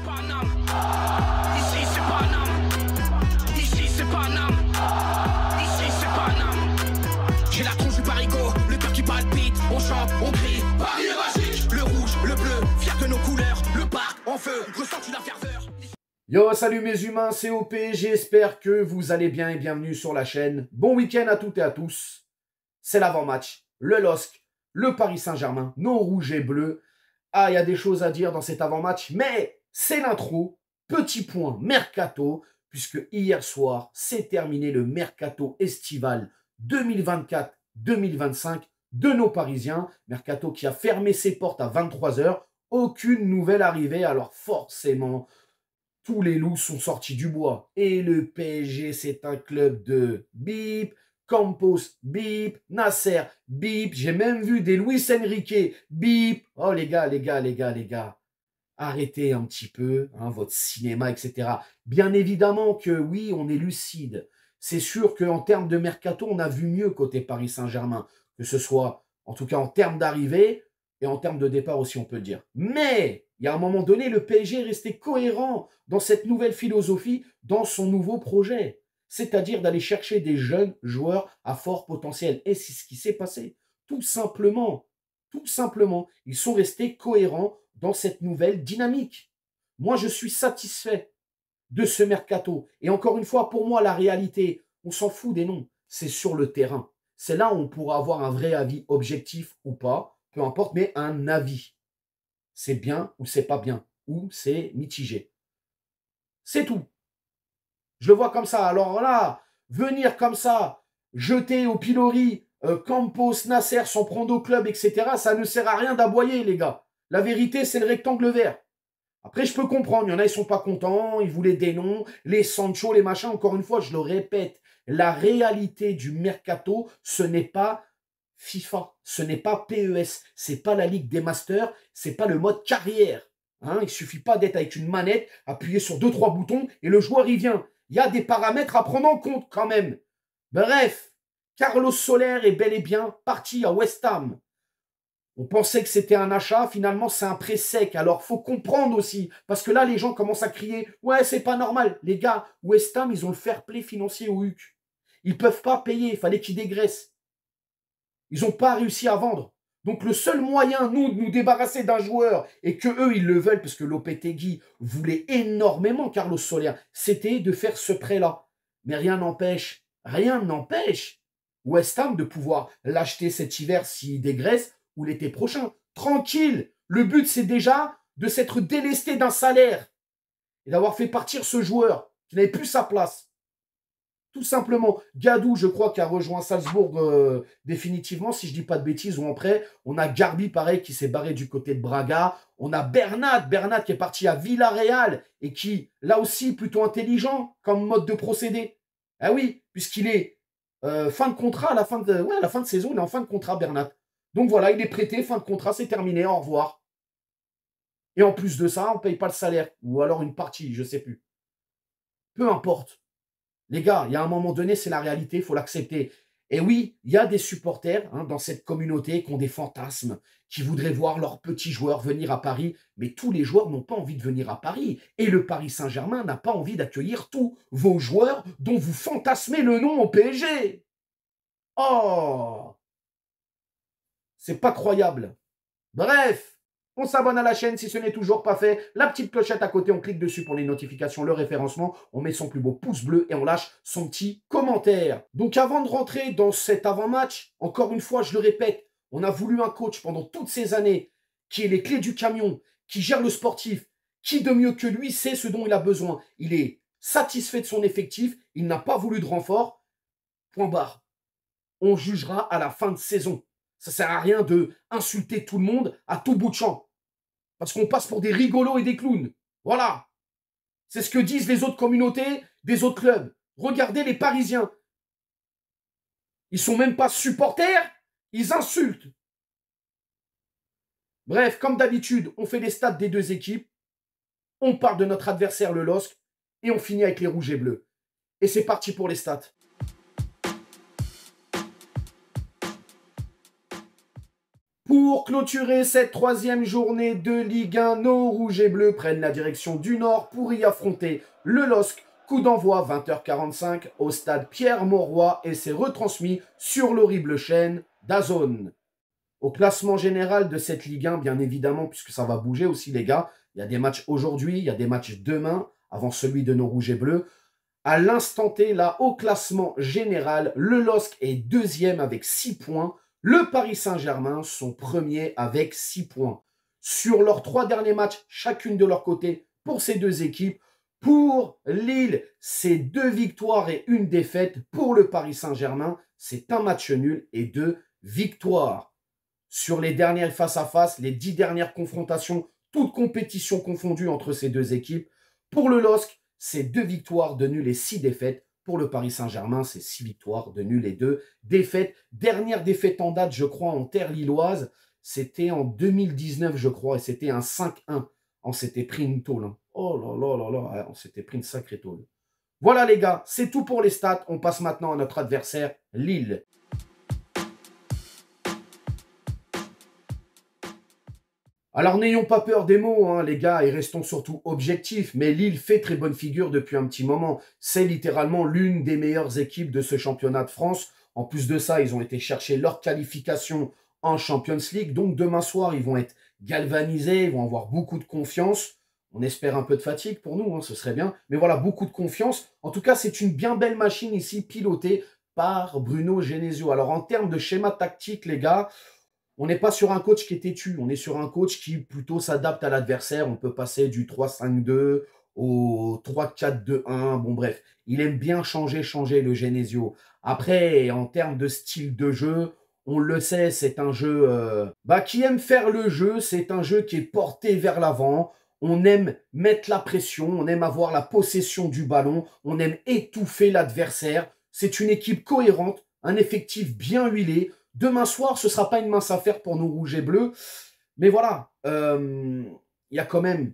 Paname. Ici c'est Paname. Ici c'est Paname. Ici c'est Paname. J'ai la tronche du parigot, le cœur qui palpite. On chante, on crie, Paris est magique. Le rouge, le bleu, fier de nos couleurs. Le parc en feu, ressens-tu la ferveur? Yo, salut mes humains, c'est OP, j'espère que vous allez bien et bienvenue sur la chaîne. Bon week-end à toutes et à tous. C'est l'avant-match, le LOSC, le Paris Saint-Germain, nos rouges et bleus. Ah, il y a des choses à dire dans cet avant-match, mais c'est l'intro. Petit point mercato, puisque hier soir, s'est terminé le mercato estival 2024-2025 de nos Parisiens. Mercato qui a fermé ses portes à 23 h. Aucune nouvelle arrivée, alors forcément, tous les loups sont sortis du bois. Et le PSG, c'est un club de bip, Campos, bip, Nasser, bip. J'ai même vu des Luis Enrique, bip. Oh les gars, arrêtez un petit peu votre cinéma, etc. Bien évidemment que oui, on est lucide. C'est sûr qu'en termes de mercato, on a vu mieux côté Paris Saint-Germain. Que ce soit, en tout cas en termes d'arrivée, et en termes de départ aussi, on peut le dire. Mais, il y a un moment donné, le PSG est resté cohérent dans cette nouvelle philosophie, dans son nouveau projet. C'est-à-dire d'aller chercher des jeunes joueurs à fort potentiel. Et c'est ce qui s'est passé. Tout simplement, ils sont restés cohérents dans cette nouvelle dynamique. Moi, je suis satisfait de ce mercato. Et encore une fois, pour moi, la réalité, on s'en fout des noms. C'est sur le terrain. C'est là où on pourra avoir un vrai avis objectif ou pas. Peu importe, mais un avis. C'est bien ou c'est pas bien, ou c'est mitigé. C'est tout. Je le vois comme ça. Alors là, venir comme ça, jeter au pilori Campos, Nasser, s'en prendre au club, etc., ça ne sert à rien d'aboyer, les gars. La vérité, c'est le rectangle vert. Après, je peux comprendre. Il y en a, ils sont pas contents, ils voulaient des noms, les Sancho, les machins. Encore une fois, je le répète, la réalité du mercato, ce n'est pas FIFA, ce n'est pas PES, c'est pas la Ligue des Masters, c'est pas le mode carrière. Il suffit pas d'être avec une manette, appuyer sur 2-3 boutons et le joueur y vient. Il y a des paramètres à prendre en compte quand même. Bref, Carlos Soler est bel et bien parti à West Ham. On pensait que c'était un achat, finalement c'est un prêt sec. Alors faut comprendre aussi, parce que là les gens commencent à crier « Ouais, c'est pas normal ». Les gars, West Ham, ils ont le fair play financier au HUC. Ils peuvent pas payer, il fallait qu'ils dégraissent. Ils n'ont pas réussi à vendre. Donc le seul moyen, nous, de nous débarrasser d'un joueur, et que eux, ils le veulent, parce que Lopetegui voulait énormément Carlos Soler, c'était de faire ce prêt-là. Mais rien n'empêche West Ham de pouvoir l'acheter cet hiver s'il dégraisse, ou l'été prochain. Tranquille. Le but, c'est déjà de s'être délesté d'un salaire et d'avoir fait partir ce joueur qui n'avait plus sa place. Tout simplement, Gadou, je crois, qui a rejoint Salzbourg définitivement, si je ne dis pas de bêtises, ou en prêt. On a Garbi, pareil, qui s'est barré du côté de Braga. On a Bernat qui est parti à Villarreal et qui, là aussi, plutôt intelligent comme mode de procédé. Ah oui, puisqu'il est fin de contrat, à la fin de saison, il est en fin de contrat, Bernat. Donc voilà, il est prêté, fin de contrat, c'est terminé, au revoir. Et en plus de ça, on ne paye pas le salaire. Ou alors une partie, je ne sais plus. Peu importe. Les gars, il y a un moment donné, c'est la réalité, il faut l'accepter. Et oui, il y a des supporters dans cette communauté qui ont des fantasmes, qui voudraient voir leurs petits joueurs venir à Paris, mais tous les joueurs n'ont pas envie de venir à Paris. Et le Paris Saint-Germain n'a pas envie d'accueillir tous vos joueurs dont vous fantasmez le nom au PSG. Oh, c'est pas croyable. Bref. On s'abonne à la chaîne si ce n'est toujours pas fait. La petite clochette à côté, on clique dessus pour les notifications, le référencement. On met son plus beau pouce bleu et on lâche son petit commentaire. Donc avant de rentrer dans cet avant-match, encore une fois, je le répète, on a voulu un coach pendant toutes ces années qui ait les clés du camion, qui gère le sportif, qui de mieux que lui sait ce dont il a besoin. Il est satisfait de son effectif, il n'a pas voulu de renfort. Point barre. On jugera à la fin de saison. Ça ne sert à rien de insulter tout le monde à tout bout de champ. Parce qu'on passe pour des rigolos et des clowns. Voilà. C'est ce que disent les autres communautés des autres clubs. Regardez les Parisiens. Ils sont même pas supporters, ils insultent. Bref, comme d'habitude, on fait les stats des deux équipes. On parle de notre adversaire, le LOSC. Et on finit avec les rouges et bleus. Et c'est parti pour les stats. Pour clôturer cette troisième journée de Ligue 1, nos rouges et bleus prennent la direction du Nord pour y affronter le LOSC. Coup d'envoi 20h45 au stade Pierre-Mauroy et c'est retransmis sur l'horrible chaîne DAZN. Au classement général de cette Ligue 1, bien évidemment, puisque ça va bouger aussi les gars, il y a des matchs aujourd'hui, il y a des matchs demain, avant celui de nos rouges et bleus. À l'instant T, là, au classement général, le LOSC est deuxième avec 6 points. Le Paris Saint-Germain sont premiers avec 6 points. Sur leurs 3 derniers matchs, chacune de leur côté, pour ces deux équipes, pour Lille, c'est 2 victoires et 1 défaite. Pour le Paris Saint-Germain, c'est un match nul et 2 victoires. Sur les dernières face-à-face, les 10 dernières confrontations, toutes compétitions confondues entre ces deux équipes, pour le LOSC, c'est 2 victoires, 2 nuls et 6 défaites. Pour le Paris Saint-Germain, c'est 6 victoires, 2 nuls et 2 défaites. Dernière défaite en date, je crois, en terre lilloise, c'était en 2019, je crois, et c'était un 5-1. On s'était pris une tôle. Hein. Oh là là là là, on s'était pris une sacrée tôle. Voilà les gars, c'est tout pour les stats. On passe maintenant à notre adversaire, Lille. Alors n'ayons pas peur des mots, hein, les gars, et restons surtout objectifs. Mais Lille fait très bonne figure depuis un petit moment. C'est littéralement l'une des meilleures équipes de ce championnat de France. En plus de ça, ils ont été chercher leur qualification en Champions League. Donc demain soir, ils vont être galvanisés, ils vont avoir beaucoup de confiance. On espère un peu de fatigue pour nous, hein, ce serait bien. Mais voilà, beaucoup de confiance. En tout cas, c'est une bien belle machine ici, pilotée par Bruno Genesio. Alors en termes de schéma tactique, les gars, on n'est pas sur un coach qui est têtu, on est sur un coach qui plutôt s'adapte à l'adversaire. On peut passer du 3-5-2 au 3-4-2-1. Bon bref, il aime bien changer le Genesio. Après, en termes de style de jeu, on le sait, c'est un jeu qui aime faire le jeu. C'est un jeu qui est porté vers l'avant. On aime mettre la pression, on aime avoir la possession du ballon, on aime étouffer l'adversaire. C'est une équipe cohérente, un effectif bien huilé. Demain soir, ce ne sera pas une mince affaire pour nos rouges et bleus. Mais voilà, il y a quand même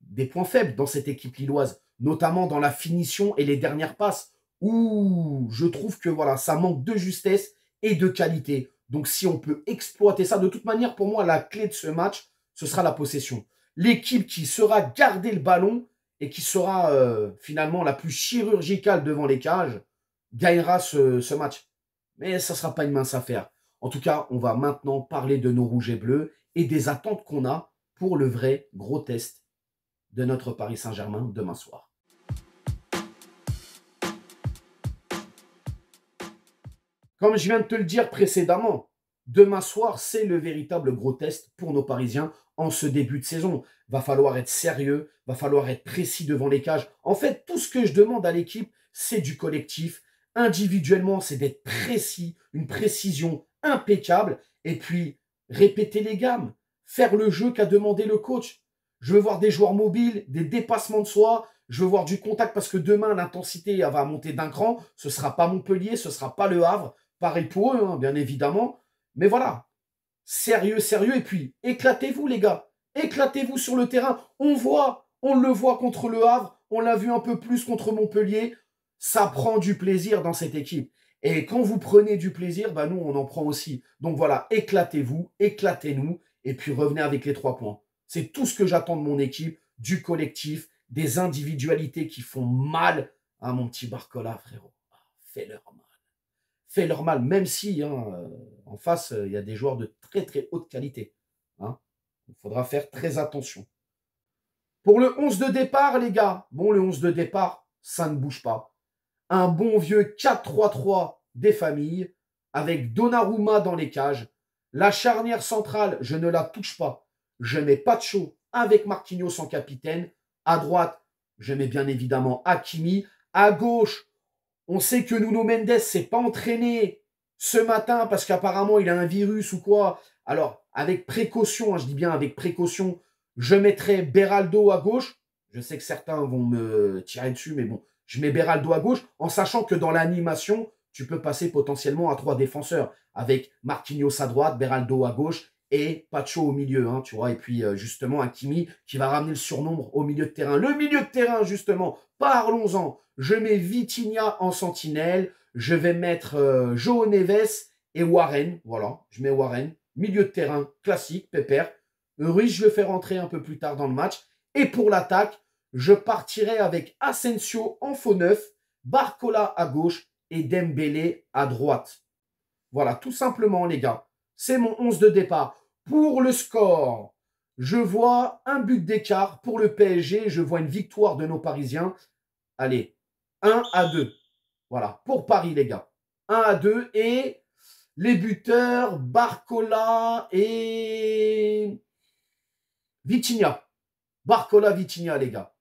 des points faibles dans cette équipe lilloise, notamment dans la finition et les dernières passes, où je trouve que voilà, ça manque de justesse et de qualité. Donc si on peut exploiter ça, de toute manière, pour moi, la clé de ce match, ce sera la possession. L'équipe qui saura garder le ballon et qui sera finalement la plus chirurgicale devant les cages, gagnera ce match. Mais ça ne sera pas une mince affaire. En tout cas, on va maintenant parler de nos rouges et bleus et des attentes qu'on a pour le vrai gros test de notre Paris Saint-Germain demain soir. Comme je viens de te le dire précédemment, demain soir, c'est le véritable gros test pour nos Parisiens en ce début de saison. Va falloir être sérieux, va falloir être précis devant les cages. En fait, tout ce que je demande à l'équipe, c'est du collectif. Individuellement, c'est d'être précis, une précision impeccable. Et puis, répéter les gammes, faire le jeu qu'a demandé le coach. Je veux voir des joueurs mobiles, des dépassements de soi. Je veux voir du contact parce que demain, l'intensité va monter d'un cran. Ce ne sera pas Montpellier, ce ne sera pas Le Havre. Pareil pour eux, hein, bien évidemment. Mais voilà, sérieux, sérieux. Et puis, éclatez-vous, les gars. Éclatez-vous sur le terrain. On le voit contre Le Havre. On l'a vu un peu plus contre Montpellier. Ça prend du plaisir dans cette équipe. Et quand vous prenez du plaisir, nous, on en prend aussi. Donc voilà, éclatez-vous, éclatez-nous, et puis revenez avec les 3 points. C'est tout ce que j'attends de mon équipe, du collectif, des individualités qui font mal à mon petit Barcola, frérot. Fais-leur mal. Fais-leur mal, même si en face, il y a des joueurs de très très haute qualité. Hein. Il faudra faire très attention. Pour le 11 de départ, les gars, le 11 de départ, ça ne bouge pas. Un bon vieux 4-3-3 des familles, avec Donnarumma dans les cages. La charnière centrale, je ne la touche pas. Je mets Pacho avec Marquinhos en capitaine. À droite, je mets bien évidemment Hakimi. À gauche, on sait que Nuno Mendes ne s'est pas entraîné ce matin parce qu'apparemment il a un virus ou quoi. Alors, avec précaution, je dis bien avec précaution, je mettrai Beraldo à gauche. Je sais que certains vont me tirer dessus, mais bon, je mets Beraldo à gauche en sachant que dans l'animation, tu peux passer potentiellement à 3 défenseurs avec Marquinhos à droite, Beraldo à gauche et Pacho au milieu, hein, tu vois. Et puis justement Hakimi qui va ramener le surnombre au milieu de terrain. Le milieu de terrain, justement, parlons-en. Je mets Vitinha en sentinelle. Je vais mettre João Neves et Warren. Voilà, je mets Warren. milieu de terrain classique, pépère. Ruiz, je le fais rentrer un peu plus tard dans le match. Et pour l'attaque, je partirai avec Asensio en faux neuf, Barcola à gauche et Dembélé à droite. Voilà, tout simplement, les gars. C'est mon 11 de départ. Pour le score, je vois un but d'écart pour le PSG. Je vois une victoire de nos Parisiens. Allez, 1-2. Voilà, pour Paris, les gars. 1-2. Et les buteurs, Barcola et Vitinha. Barcola, Vitinha, les gars.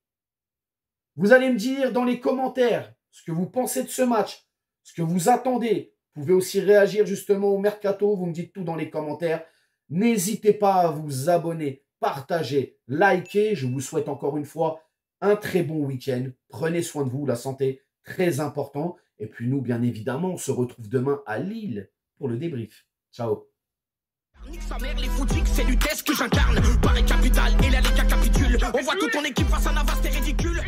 Vous allez me dire dans les commentaires ce que vous pensez de ce match, ce que vous attendez. Vous pouvez aussi réagir justement au mercato. Vous me dites tout dans les commentaires. N'hésitez pas à vous abonner, partager, liker. Je vous souhaite encore une fois un très bon week-end. Prenez soin de vous, la santé, très important. Et puis nous, bien évidemment, on se retrouve demain à Lille pour le débrief. Ciao. Nique sa mère, les footix, c'est l'UTES que j'incarne. Paris capitale et la Liga capitule. On voit toute ton équipe face à Navas, c'est ridicule.